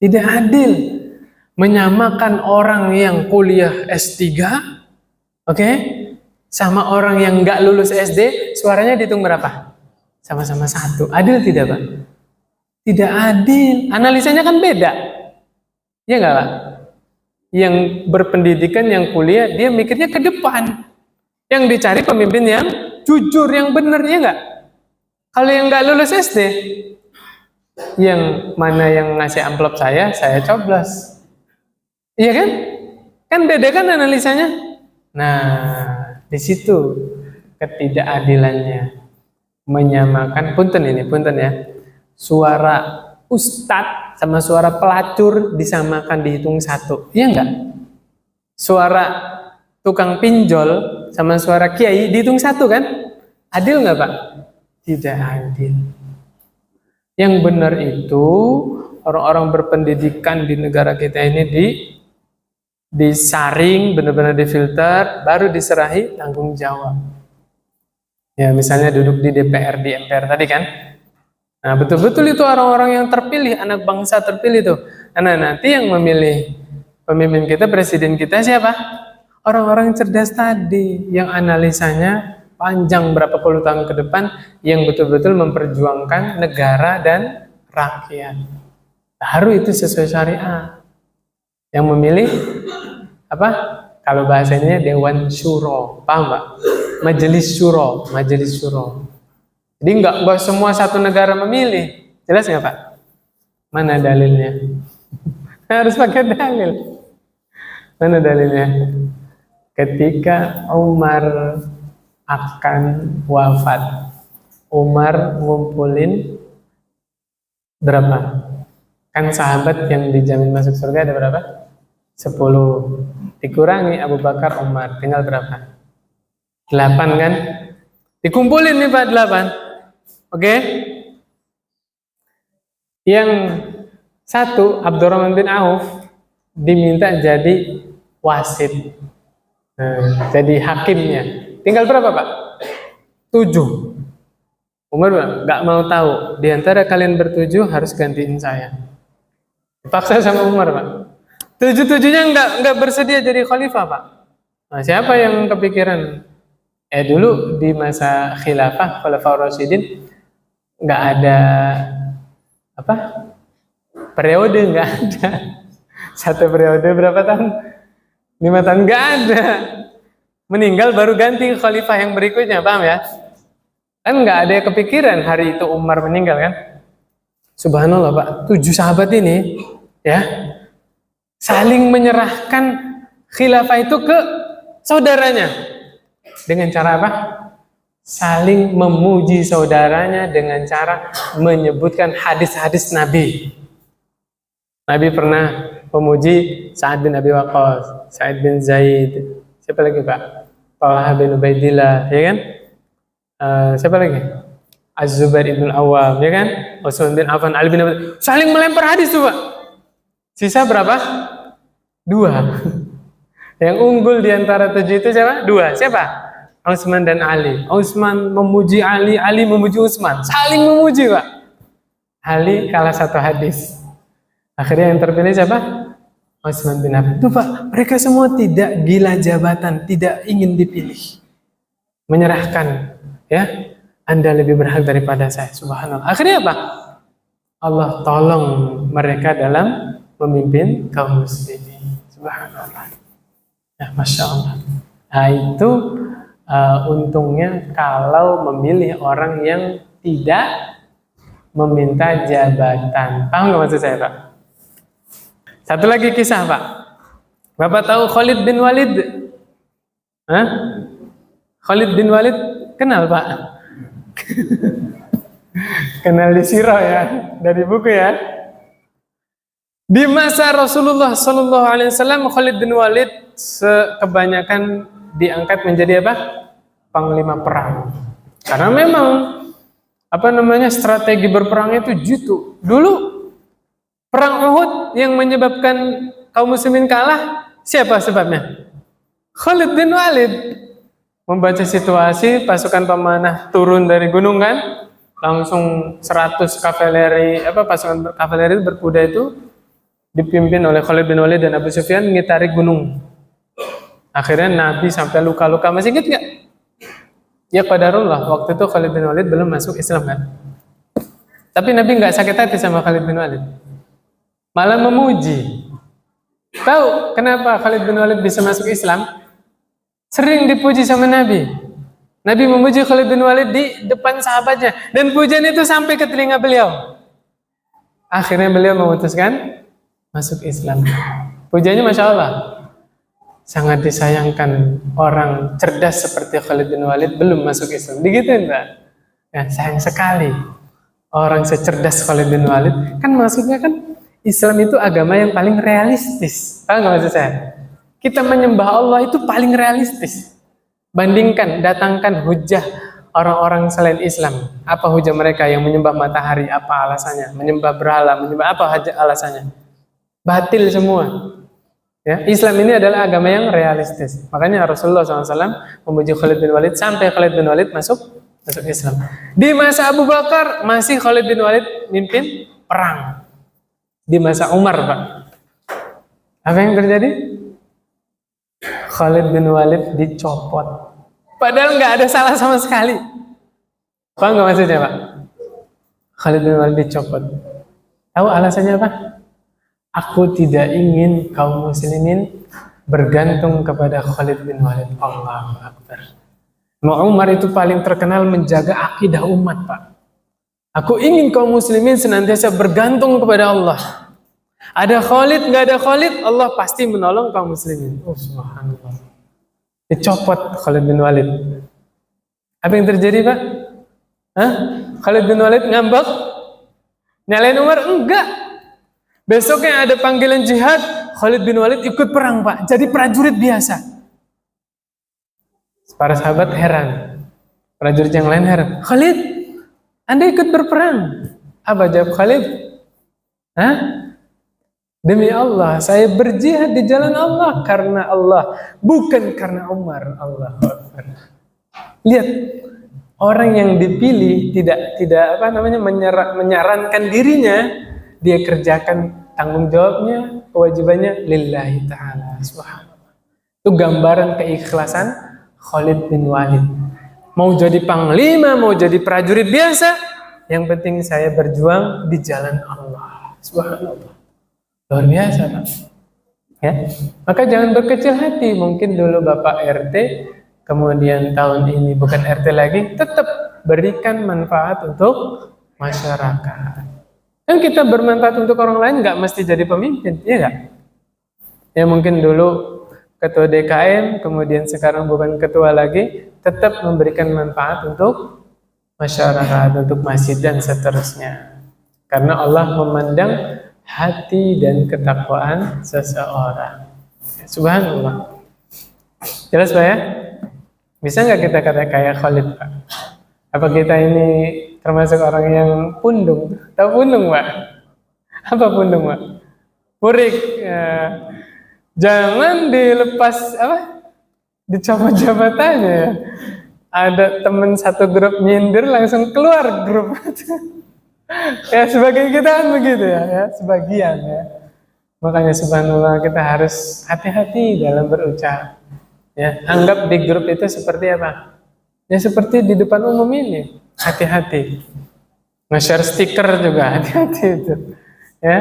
Tidak adil. Menyamakan orang yang kuliah S3, oke, sama orang yang nggak lulus SD, suaranya dihitung berapa? Sama-sama satu. Adil tidak Pak? Tidak adil. Analisanya kan beda. Iya nggak Pak? Yang berpendidikan, yang kuliah, dia mikirnya ke depan. Yang dicari pemimpin yang jujur, yang benar, ya nggak? Kalau yang nggak lulus SD, yang mana yang ngasih amplop saya coblos. Iya kan? Kan beda kan analisanya? Nah, di situ ketidakadilannya. Menyamakan, punten ya. Suara ustadz sama suara pelacur disamakan, dihitung satu. Iya enggak? Suara tukang pinjol sama suara kiai dihitung satu kan? Adil enggak Pak? Tidak adil. Yang benar itu orang-orang berpendidikan di negara kita ini disaring, benar-benar difilter, baru diserahi tanggung jawab. Ya misalnya duduk di DPR, di MPR tadi kan? Nah betul-betul itu orang-orang yang terpilih, anak bangsa terpilih tuh. Nah nanti yang memilih pemimpin kita, presiden kita siapa? Orang-orang cerdas tadi, yang analisanya panjang berapa puluh tahun ke depan, yang betul-betul memperjuangkan negara dan rakyat. Baru itu sesuai syariat. Yang memilih apa? Kalau bahasanya Dewan Syuro, paham Pak? Majelis Syuro. Jadi nggak semua satu negara memilih, jelas nggak Pak? Mana dalilnya? Harus pakai dalil. Mana dalilnya? Ketika Umar akan wafat, Umar ngumpulin berapa? Kan sahabat yang dijamin masuk surga ada berapa? 10. Dikurangi Abu Bakar, Umar, tinggal berapa? 8 kan? Dikumpulin nih Pak 8. Oke? Yang satu, Abdurrahman bin Auf, diminta jadi wasit. Jadi hakimnya. Tinggal berapa Pak? 7. Umar nggak mau tahu. Di antara kalian bertujuh harus gantiin saya. Dipaksa sama Umar Pak. 7-7-nya nggak bersedia jadi khalifah Pak. Nah, siapa yang kepikiran? Dulu di masa khilafah Khulafaur Rasyidin nggak ada apa? Periode nggak ada. Satu periode berapa tahun? 5 tahun nggak ada. Meninggal baru ganti khalifah yang berikutnya, paham ya? Kan nggak ada yang kepikiran hari itu Umar meninggal kan? Subhanallah Pak, 7 sahabat ini ya saling menyerahkan khilafah itu ke saudaranya dengan cara apa? Saling memuji saudaranya dengan cara menyebutkan hadis-hadis Nabi. Nabi pernah memuji Sa'ad bin Abi Waqqas, Sa'id bin Zaid, siapa lagi Pak? Talha bin Ubaidillah, ya kan? Siapa lagi? Az-Zubair ibn Awam, ya kan? Utsman bin Affan, Ali bin Abi Thalib. Saling melempar hadis tuh Pak. Sisa berapa? 2. Yang unggul di antara 7 itu siapa? 2. Siapa? Utsman dan Ali. Utsman memuji Ali, Ali memuji Utsman. Saling memuji Pak. Ali kalah 1 hadis. Akhirnya yang terpilih siapa? Utsman bin Affan. Tuh Pak, mereka semua tidak gila jabatan, tidak ingin dipilih. Menyerahkan, ya, Anda lebih berhak daripada saya. Subhanallah. Akhirnya apa? Allah tolong mereka dalam memimpin kaum muslimin. Subhanallah. Ya, Masya Allah. Nah itu untungnya kalau memilih orang yang tidak meminta jabatan. Paham nggak maksud saya Pak? Satu lagi kisah Pak. Bapak tahu Khalid bin Walid? Hah? Khalid bin Walid kenal Pak? Kenal di sirah ya, dari buku ya. Di masa Rasulullah Shallallahu Alaihi Wasallam, Khalid bin Walid kebanyakan diangkat menjadi apa? Panglima perang. Karena memang strategi berperangnya itu jitu. Dulu perang Uhud yang menyebabkan kaum muslimin kalah, siapa sebabnya? Khalid bin Walid. Membaca situasi, pasukan pemanah turun dari gunung kan, langsung 100 pasukan kavaleri berkuda itu dipimpin oleh Khalid bin Walid dan Abu Sufyan ngitari gunung. Akhirnya Nabi sampai luka-luka. Masih ingat nggak? Ya qadarullah, waktu itu Khalid bin Walid belum masuk Islam kan. Tapi Nabi nggak sakit hati sama Khalid bin Walid, malah memuji. Tahu kenapa Khalid bin Walid bisa masuk Islam? Sering dipuji sama Nabi. Nabi memuji Khalid bin Walid di depan sahabatnya. Dan pujian itu sampai ke telinga beliau. Akhirnya beliau memutuskan masuk Islam. Pujiannya Masya Allah. Sangat disayangkan orang cerdas seperti Khalid bin Walid belum masuk Islam. Digituin Pak. Ya, sayang sekali. Orang secerdas Khalid bin Walid. Kan maksudnya kan Islam itu agama yang paling realistis. Paham nggak maksud saya? Kita menyembah Allah itu paling realistis. Bandingkan, datangkan hujah orang-orang selain Islam. Apa hujah mereka yang menyembah matahari? Apa alasannya? Menyembah berhala, menyembah apa alasannya? Batil semua. Ya, Islam ini adalah agama yang realistis. Makanya Rasulullah SAW memuji Khalid bin Walid sampai Khalid bin Walid masuk Islam. Di masa Abu Bakar masih Khalid bin Walid mimpin perang. Di masa Umar Pak, apa yang terjadi? Khalid bin Walid dicopot. Padahal nggak ada salah sama sekali. Paham nggak maksudnya Pak? Khalid bin Walid dicopot. Tahu alasannya apa? Aku tidak ingin kaum muslimin bergantung kepada Khalid bin Walid. Allahu Akbar. Umar itu paling terkenal menjaga akidah umat Pak. Aku ingin kaum muslimin senantiasa bergantung kepada Allah. Ada Khalid, nggak ada Khalid, Allah pasti menolong kaum muslimin. Oh, subhanallah. Dicopot Khalid bin Walid. Apa yang terjadi Pak? Khalid bin Walid ngambek? Nyalain Umar? Enggak. Besoknya ada panggilan jihad, Khalid bin Walid ikut perang Pak. Jadi prajurit biasa. Para sahabat heran. Prajurit yang lain heran. Khalid, Anda ikut berperang? Apa jawab Khalid? Demi Allah, saya berjihad di jalan Allah karena Allah, bukan karena Umar. Allah Akbar. Lihat, orang yang dipilih tidak menyarankan dirinya, dia kerjakan tanggung jawabnya, kewajibannya lillahi ta'ala. Subhanallah. Itu gambaran keikhlasan Khalid bin Walid. Mau jadi panglima, mau jadi prajurit biasa, yang penting saya berjuang di jalan Allah. Subhanallah. Luar biasa, Pak. Ya. Maka jangan berkecil hati. Mungkin dulu Bapak RT, kemudian tahun ini bukan RT lagi, tetap berikan manfaat untuk masyarakat. Dan kita bermanfaat untuk orang lain nggak mesti jadi pemimpin, ya nggak? Ya mungkin dulu ketua DKM, kemudian sekarang bukan ketua lagi, tetap memberikan manfaat untuk masyarakat, untuk masjid dan seterusnya. Karena Allah memandang hati dan ketakwaan seseorang. Subhanallah. Jelas Pak ya? Bisa nggak kita kata kayak Khalid Pak? Apa kita ini termasuk orang yang pundung? Tahu pundung Pak? Apa pundung Pak? Purik. Ya. Jangan dilepas dicopot jabatannya ya. Ada teman satu grup nyindir langsung keluar grup. Ya sebagai kita kan begitu ya, sebagian ya. Makanya subhanallah kita harus hati-hati dalam berucap. Ya, anggap di grup itu seperti apa? Ya seperti di depan umum ini, hati-hati. Nge-share stiker juga hati-hati itu. Ya,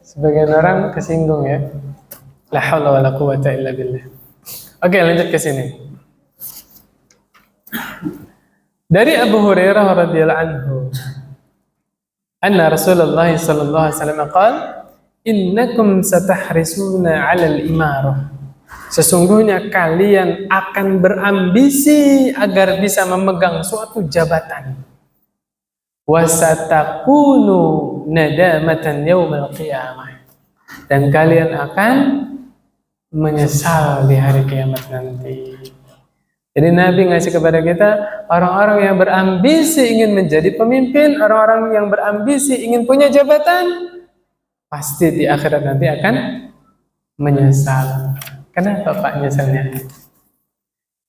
sebagian orang kesinggung ya. La haula wala quwata illa billah. Oke, lanjut ke sini. Dari Abu Hurairah radhiyallahu anhu, anna Rasulullah sallallahu alaihi wasallam qala, innakum satahrisuna 'alal imarah. Sesungguhnya kalian akan berambisi agar bisa memegang suatu jabatan. Wasatakunu nadamatan yaumal qiyamah. Dan kalian akan menyesal di hari kiamat nanti. Jadi Nabi ngasih kepada kita, orang-orang yang berambisi ingin menjadi pemimpin, orang-orang yang berambisi ingin punya jabatan, pasti di akhirat nanti akan menyesal. Kenapa Pak nyesalnya?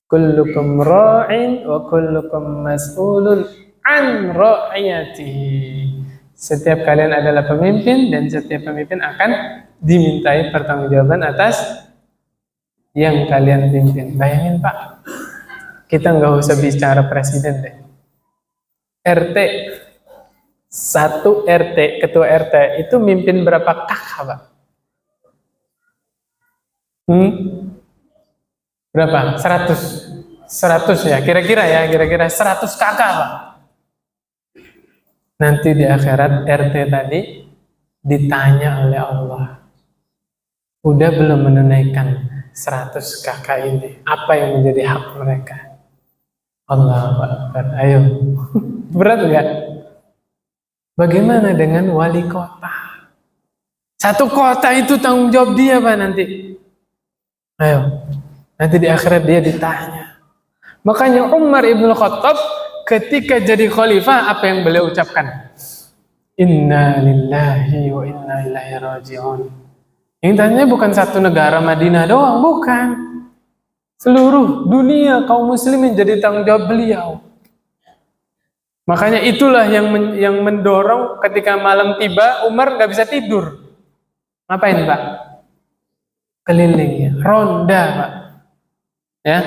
Kullukum ra'in wa kullukum mas'ulun an ra'iyatihi. Setiap kalian adalah pemimpin dan setiap pemimpin akan dimintai pertanggungjawaban atas yang kalian pimpin. Bayangin Pak, kita nggak usah bicara presiden deh. RT, satu RT, ketua RT itu mimpin berapa kakak Pak? Berapa? 100 ya, kira-kira 100 kakak Pak. Nanti di akhirat RT tadi ditanya oleh Allah, udah belum menunaikan 100 kakak ini, apa yang menjadi hak mereka? Allahu Akbar. Ayo. Berat enggak? Bagaimana dengan wali kota? Satu kota itu tanggung jawab dia Pak nanti. Ayo. Nanti di akhirat dia ditanya. Makanya Umar ibn Khattab ketika jadi khalifah, apa yang beliau ucapkan? Inna lillahi wa inna ilaihi raji'un. Yang tanya bukan satu negara Madinah doang, bukan. Seluruh dunia kaum muslimin jadi tanggung jawab beliau. Makanya itulah yang mendorong ketika malam tiba Umar nggak bisa tidur. Ngapain Pak? Keliling ya, ronda Pak. Ya.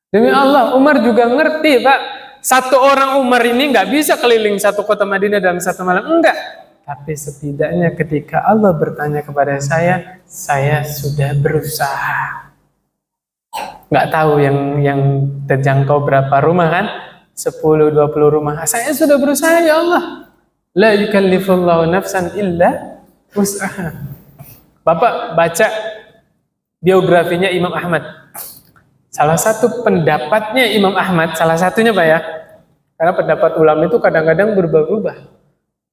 Demi Allah, Umar juga ngerti Pak. Satu orang Umar ini nggak bisa keliling satu kota Madinah dalam satu malam, enggak. Tapi setidaknya ketika Allah bertanya kepada saya sudah berusaha. Nggak tahu yang terjangkau berapa rumah kan? 10-20 rumah. Saya sudah berusaha ya Allah. La yukallifullahu nafsan illa wus'aha. Bapak baca biografinya Imam Ahmad. Salah satu pendapatnya Imam Ahmad, salah satunya Pak ya. Karena pendapat ulama itu kadang-kadang berubah-ubah.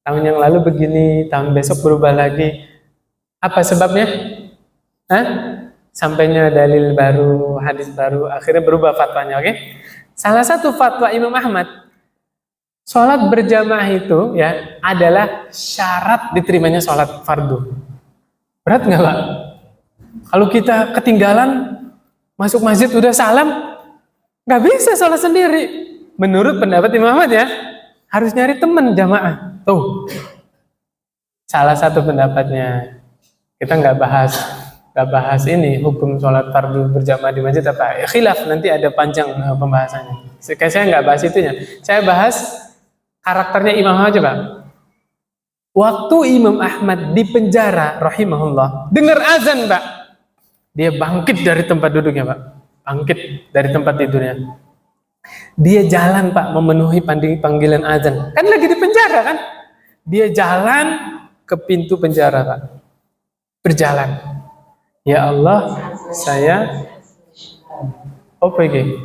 Tahun yang lalu begini, tahun besok berubah lagi. Apa sebabnya? Sampainya dalil baru, hadis baru, akhirnya berubah fatwanya, oke? Salah satu fatwa Imam Ahmad, sholat berjamaah itu ya adalah syarat diterimanya sholat fardu. Berat nggak Pak? Kalau kita ketinggalan masuk masjid udah salam, nggak bisa sholat sendiri. Menurut pendapat Imam Ahmad ya, harus nyari teman jamaah. Tuh, salah satu pendapatnya. Kita nggak bahas ini hukum sholat fardu berjamaah di masjid apa. Ya, khilaf, nanti ada panjang pembahasannya. Saya nggak bahas itunya. Saya bahas karakternya Imam Ahmad aja Pak. Waktu Imam Ahmad di penjara, rahimahullah, dengar azan Pak, dia bangkit dari tempat duduknya Pak, bangkit dari tempat tidurnya. Dia jalan Pak, memenuhi panggilan azan. Kan lagi di penjara kan? Dia jalan ke pintu penjara Pak, berjalan. Ya Allah, saya pergi.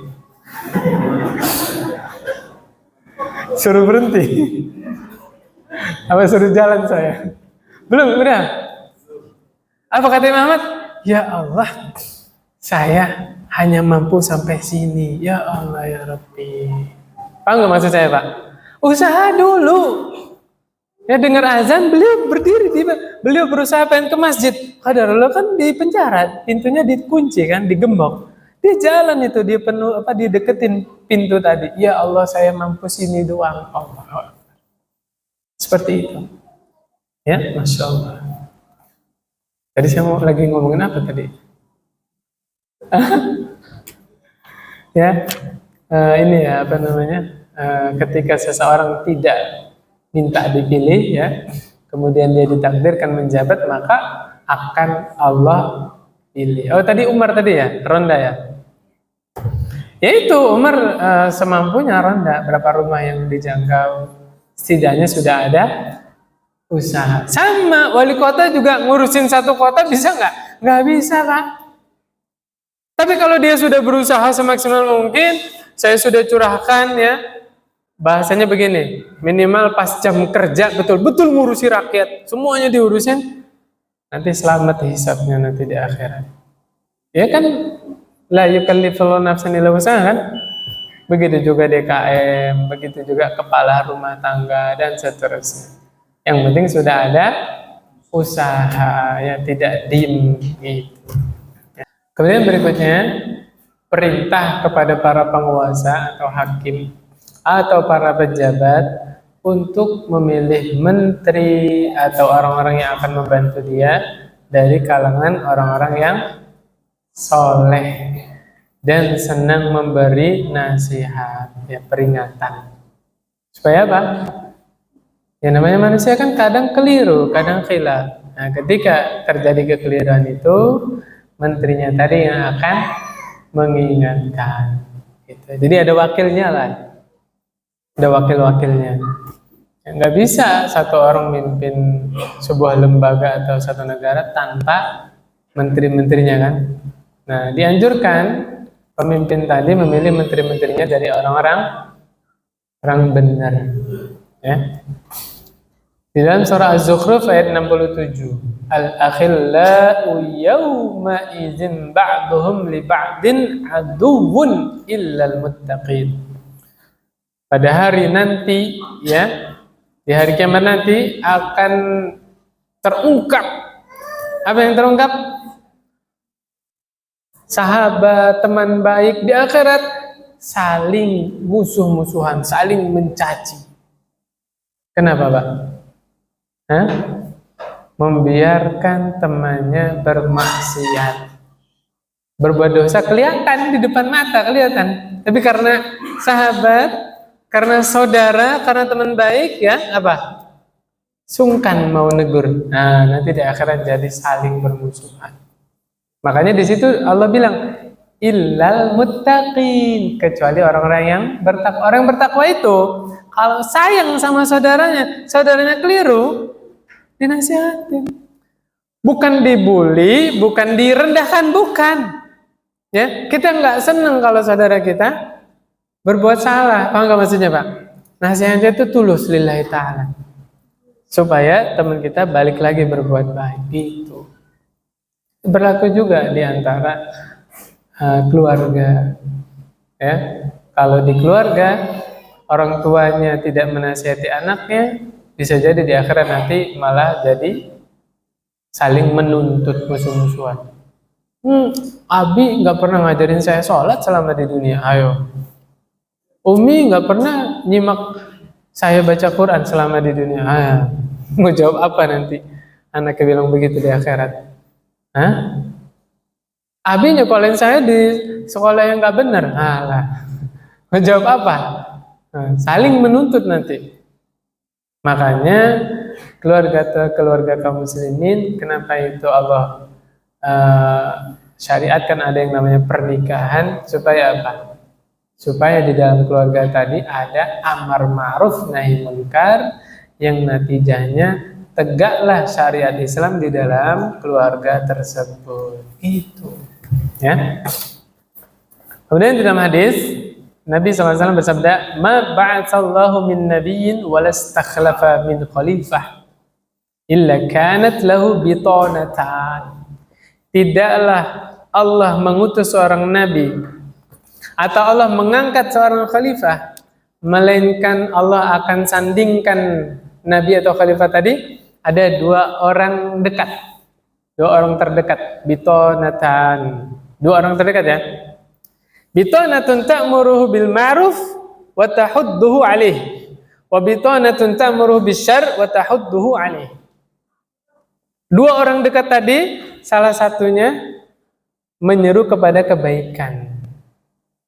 Suruh berhenti. Apa suruh jalan saya? Belum, udah. Apa kata Imam Ahmad? Ya Allah, saya hanya mampu sampai sini. Ya Allah ya Rabbi. Paham nggak maksud saya Pak? Usaha dulu. Ya dengar azan, beliau berdiri, beliau berusaha pengen ke masjid. Qadarullah kan di penjara, pintunya dikunci kan, digembok. Dia jalan itu, dia deketin pintu tadi. Ya Allah, saya mampu sini doang. Allah. Seperti itu. Ya, Masya Allah. Tadi saya mau lagi ngomongin apa tadi? Ya, ini ya apa namanya? Ketika seseorang tidak minta dipilih, ya, kemudian dia ditakdirkan menjabat, maka akan Allah pilih. Oh, tadi Umar tadi ya, ronda ya. Ya itu Umar semampunya ronda, berapa rumah yang dijangkau, setidaknya sudah ada usaha. Sama wali kota juga ngurusin satu kota bisa nggak? Nggak bisa Pak. Tapi kalau dia sudah berusaha semaksimal mungkin, saya sudah curahkan ya, bahasanya begini, minimal pas jam kerja betul-betul ngurusi rakyat, semuanya diurusin, nanti selamat hisabnya nanti di akhirat. Ya kan, la yukallifullahu nafsan illa wus'aha kan? Begitu juga DKM, begitu juga kepala rumah tangga dan seterusnya. Yang penting sudah ada usaha, ya tidak diem gitu. Kemudian berikutnya, perintah kepada para penguasa atau hakim atau para pejabat untuk memilih menteri atau orang-orang yang akan membantu dia dari kalangan orang-orang yang soleh dan senang memberi nasihat, ya, peringatan. Supaya apa? Ya namanya manusia kan kadang keliru, kadang khilaf. Nah, ketika terjadi kekeliruan itu, menterinya tadi yang akan mengingatkan. Gitu. Jadi ada wakilnya lah, ada wakil-wakilnya. Ya, nggak bisa satu orang mimpin sebuah lembaga atau satu negara tanpa menteri-menterinya kan. Nah, dianjurkan pemimpin tadi memilih menteri-menterinya dari orang-orang benar. Ya. Di dalam surah Az-Zukhruf ayat 67, al-akhillau yawma idzin ba'duhum li ba'din aduwwun illal muttaqin. Pada hari nanti, ya, di hari kiamat nanti akan terungkap. Apa yang terungkap? Sahabat, teman baik di akhirat saling musuh-musuhan, saling mencaci. Kenapa, Pak? Membiarkan temannya bermaksiat, berbuat dosa, kelihatan di depan mata, kelihatan. Tapi karena sahabat, karena saudara, karena teman baik, ya apa? Sungkan mau negur. Nah, nanti di akhirat jadi saling bermusuhan. Makanya di situ Allah bilang illal muttaqin, kecuali orang-orang yang bertakwa. Orang yang bertakwa itu kalau sayang sama saudaranya keliru, dinasihatin. Bukan dibully, bukan direndahkan, bukan. Ya, kita nggak senang kalau saudara kita berbuat salah. Paham nggak maksudnya, Pak? Nasihatnya itu tulus lillahi ta'ala. Supaya teman kita balik lagi berbuat baik gitu. Berlaku juga di antara keluarga. Ya, kalau di keluarga orang tuanya tidak menasihati anaknya, bisa jadi di akhirat nanti malah jadi saling menuntut musuh-musuhan. Abi nggak pernah ngajarin saya sholat selama di dunia. Ayo. Umi nggak pernah nyimak saya baca Quran selama di dunia. Ayo. Mau jawab apa nanti? Anaknya bilang begitu di akhirat. Hah? Abi nyekolin saya di sekolah yang nggak benar. Alah. Mau jawab apa? Nah, saling menuntut nanti. Makanya keluarga kaum muslimin, kenapa itu Allah syariatkan ada yang namanya pernikahan, supaya apa? Supaya di dalam keluarga tadi ada amar ma'ruf nahi munkar, yang natijahnya tegaklah syariat Islam di dalam keluarga tersebut. Itu ya. Kemudian di dalam hadis Nabi SAW bersabda, "Ma ba'atsallahu min nabiyyin wa lastakhlafa min khalifah illa kanat lahu bitanatan." Tidaklah Allah mengutus seorang nabi atau Allah mengangkat seorang khalifah, melainkan Allah akan sandingkan nabi atau khalifah tadi ada dua orang dekat, dua orang terdekat, bitanatan, dua orang terdekat ya. Bitanatun ta'muruhu bil ma'ruf wa tahudduhu alaih, wa bitanatun ta'muruhu bisyarr wa tahudduhu alaih. Dua orang dekat tadi, salah satunya menyeru kepada kebaikan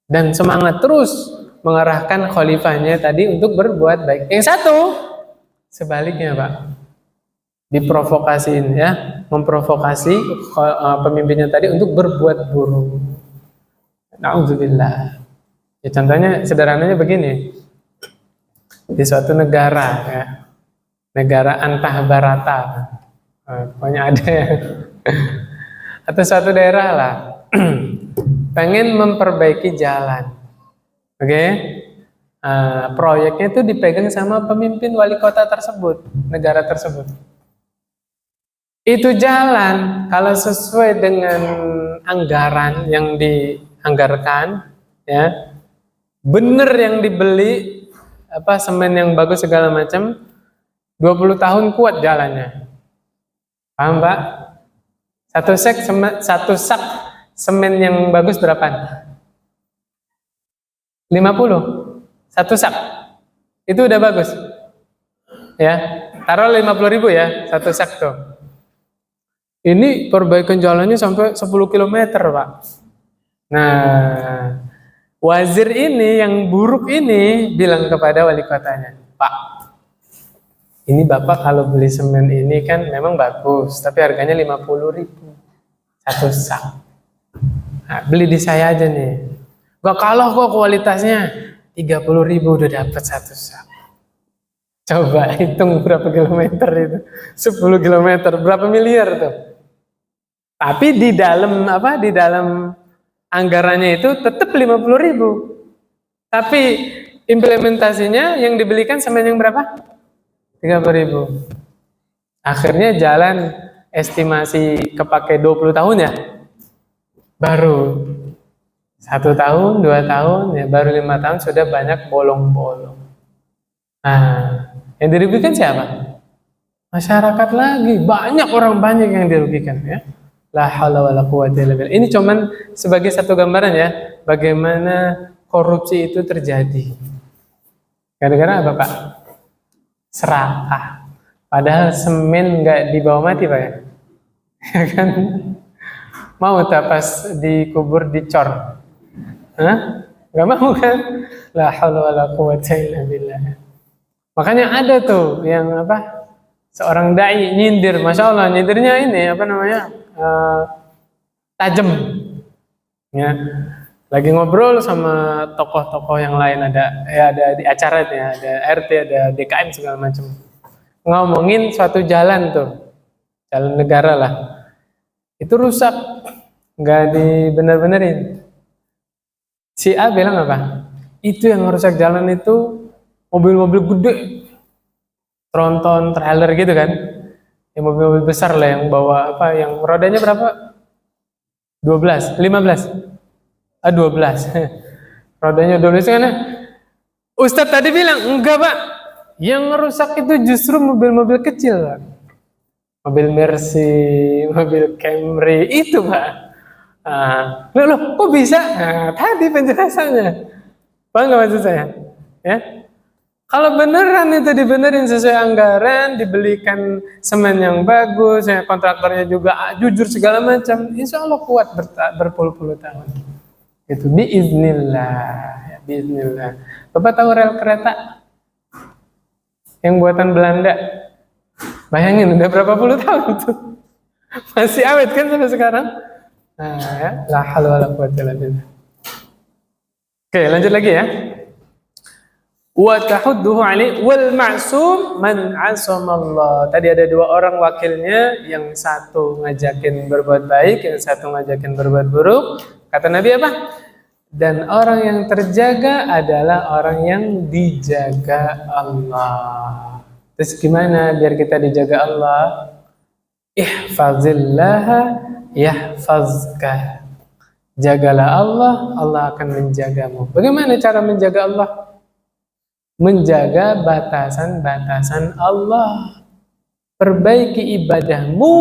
dan semangat terus mengarahkan khalifahnya tadi untuk berbuat baik. Yang satu sebaliknya, Pak, diprovokasiin ya, memprovokasi pemimpinnya tadi untuk berbuat buruk. Na'udzubillah. Ya, contohnya sederhananya begini, di suatu negara ya, negara Antah Barata, pokoknya ada ya, atau suatu daerah lah, pengen memperbaiki jalan, oke? Proyeknya itu dipegang sama pemimpin wali kota tersebut, negara tersebut. Itu jalan kalau sesuai dengan anggaran yang dianggarkan, ya, bener yang dibeli, semen yang bagus segala macam, 20 tahun kuat jalannya. Paham, Pak? Satu sak semen yang bagus berapa? 50. Satu sak. Itu udah bagus. Ya, taruh 50.000 ya, satu sak tuh. Ini perbaikan jalannya sampai 10 km, Pak. Nah, wazir ini yang buruk ini bilang kepada wali kotanya, "Pak, ini Bapak kalau beli semen ini kan memang bagus, tapi harganya 50.000 satu sak. Nah, beli di saya aja nih. Gak kalah kok kualitasnya, 30.000 udah dapat satu sak." Coba hitung berapa kilometer itu, 10 kilometer, berapa miliar tuh. Tapi di dalam anggarannya itu tetap 50.000. Tapi implementasinya yang dibelikan semen yang berapa? 30.000. Akhirnya jalan estimasi kepake 20 tahun ya. Baru 1 tahun, 2 tahun, ya baru 5 tahun sudah banyak bolong-bolong. Nah, yang dirugikan siapa? Masyarakat lagi, banyak yang dirugikan ya. La haula wala quwwata illa billah. Ini cuman sebagai satu gambaran ya, bagaimana korupsi itu terjadi. Gara-gara apa, Pak? Serakah. Padahal semen nggak dibawa mati, Pak ya. Ya kan? Mau tak pas dikubur dicor? Hah? Nggak mau kan? La haula wala quwwata illa billah. Makanya ada tuh yang seorang dai nyindir, masya Allah, nyindirnya ini tajam ya, lagi ngobrol sama tokoh-tokoh yang lain, ada di acara ya, ada RT, ada DKM segala macam, ngomongin suatu jalan tuh, jalan negara lah, itu rusak, nggak dibener-benerin. Si A bilang apa? Itu yang rusak jalan itu mobil-mobil gede, tronton, trailer gitu kan. Yang mobil-mobil besar lah yang bawa yang rodanya berapa? 12, 15. 12. Rodanya 12 kan. Ustadz tadi bilang, enggak, Pak. Yang rusak itu justru mobil-mobil kecil, Pak. mobil Mercy, mobil Camry itu Pak. Loh, kok bisa? Nah, tadi penjelasannya. Paham nggak maksud saya? Ya, kalau beneran itu dibenerin sesuai anggaran, dibelikan semen yang bagus, ya, kontraktornya juga jujur segala macam, insya Allah kuat berpuluh-puluh tahun. Itu biiznillah, ya, biiznillah. Bapak tahu rel kereta yang buatan Belanda? Bayangin udah berapa puluh tahun tuh, masih awet kan sampai sekarang. Nah, ya, la haula wala quwwata illa billah. Oke, lanjut lagi ya. Wa tahudduhu alaihi wal ma'sum man 'asamallah. Tadi ada dua orang wakilnya, yang satu ngajakin berbuat baik, yang satu ngajakin berbuat buruk. Kata Nabi apa? Dan orang yang terjaga adalah orang yang dijaga Allah. Terus gimana biar kita dijaga Allah? Ihfazillaha yahfazka. Jagalah Allah, Allah akan menjagamu. Bagaimana cara menjaga Allah? Menjaga batasan-batasan Allah. Perbaiki ibadahmu,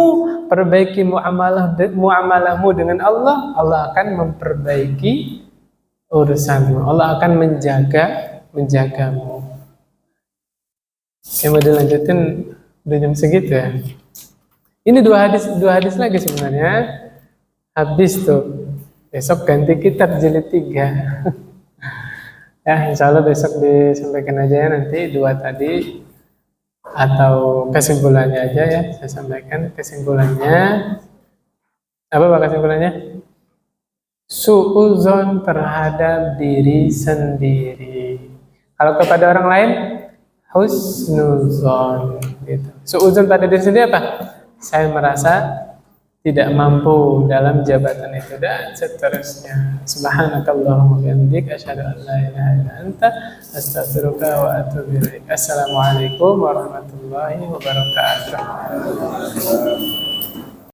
perbaiki muamalahmu dengan Allah, Allah akan memperbaiki urusanmu. Allah akan menjagamu. Saya mau dilanjutin udah jam segitu ya. Ini dua hadis lagi sebenarnya. Habis tuh. Besok ganti kitab jilid 3. Ya, insya Allah besok disampaikan aja ya, nanti dua tadi atau kesimpulannya aja ya. Saya sampaikan kesimpulannya. Apa Pak kesimpulannya? Su'uzon terhadap diri sendiri. Kalau kepada orang lain, husnuzon. Gitu. Su'uzon pada diri sendiri apa? Saya merasa tidak mampu dalam jabatan itu dan seterusnya. Subhanakallahumma wa bihamdika asyhadu an la ilaha illa anta astaghfiruka wa atubu ilaik. Assalamualaikum warahmatullahi wabarakatuh.